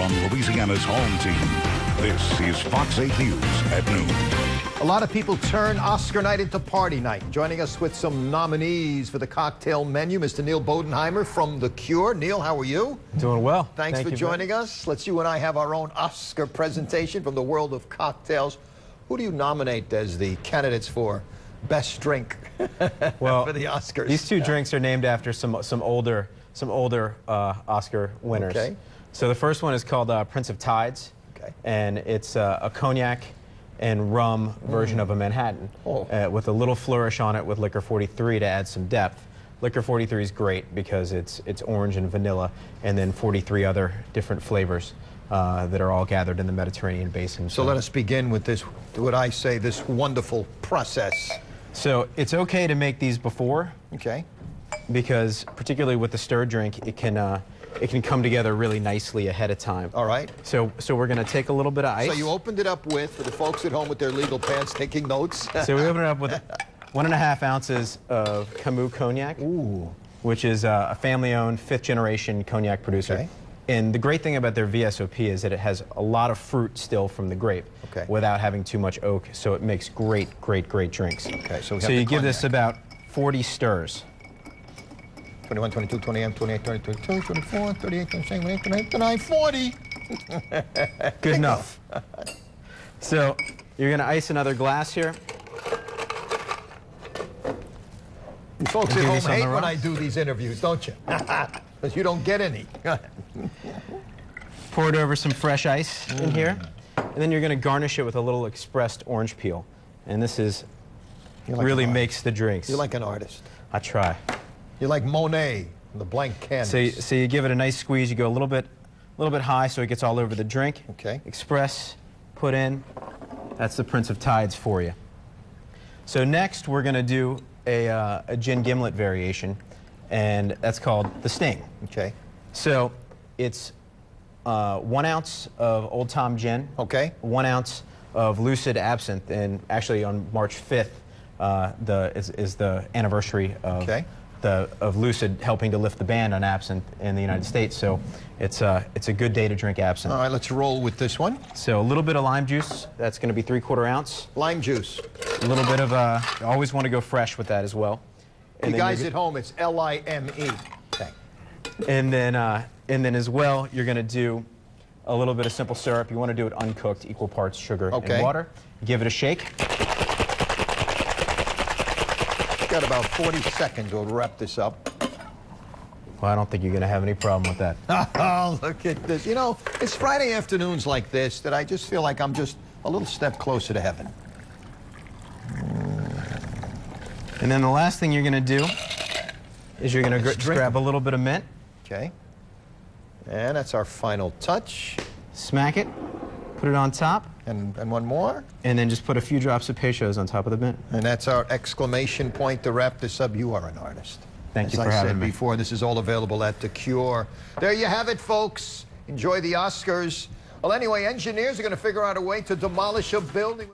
on Louisiana's home team. This is Fox 8 News at noon. A lot of people turn Oscar night into party night. Joining us with some nominees for the cocktail menu, Mr. Neal Bodenheimer from The Cure. Neal, how are you? Doing well. Thanks for joining us. Let's you and I have our own Oscar presentation from the world of cocktails. Who do you nominate as the candidates for best drink well, for the Oscars? These two drinks are named after some older Oscar winners. Okay. So the first one is called Prince of Tides, and it's a cognac and rum version of a Manhattan with a little flourish on it with Liquor 43 to add some depth. Liquor 43 is great because it's orange and vanilla, and then 43 other different flavors that are all gathered in the Mediterranean basin. So let us begin with this, what I say, this wonderful process. So it's okay to make these before. Okay. Because particularly with the stir drink, it can come together really nicely ahead of time. All right. So we're going to take a little bit of ice. So you opened it up with, for the folks at home with their legal pads taking notes. So we opened it up with 1.5 ounces of CAMUS Cognac, which is a family-owned, fifth-generation cognac producer. Okay. And the great thing about their VSOP is that it has a lot of fruit still from the grape without having too much oak, so it makes great drinks. Okay, so you give this about 40 stirs. 21, 22, 28, 28, 22, 24, 38, 27, 28, 29, 29, 40. Good enough. So you're going to ice another glass here. You folks at home hate when I do these interviews, don't you? Because you don't get any. Pour it over some fresh ice in here. And then you're going to garnish it with a little expressed orange peel. And this is really makes the drinks. You're like an artist. I try. You're like Monet, the blank canvas. So you give it a nice squeeze. You go a little bit high so it gets all over the drink. Okay. Express, put in. That's the Prince of Tides for you. So next we're going to do a gin gimlet variation, and that's called the Sting. Okay. So it's 1 ounce of Old Tom gin. Okay. 1 ounce of Lucid Absinthe, and actually on March 5th is the anniversary of Lucid helping to lift the ban on absinthe in the United States. So it's a good day to drink absinthe. All right, let's roll with this one. So a little bit of lime juice. That's going to be 3/4 ounce. Lime juice. A little bit of you always want to go fresh with that as well. And you guys at home, it's L-I-M-E. Okay. And then as well, you're going to do a little bit of simple syrup. You want to do it uncooked, equal parts sugar and water. Give it a shake. Got about 40 seconds. We'll wrap this up. Well, I don't think you're going to have any problem with that. Oh, look at this. You know, it's Friday afternoons like this that I just feel like I'm just a little step closer to heaven. And then the last thing you're going to do is you're going to grab a little bit of mint. Okay. And that's our final touch. Smack it. Put it on top. And one more. And then just put a few drops of Peychaud's on top of the mint. And that's our exclamation point to wrap this up. You are an artist. Thank you for having me. As I said before, this is all available at The Cure. There you have it, folks. Enjoy the Oscars. Well, anyway, engineers are going to figure out a way to demolish a building.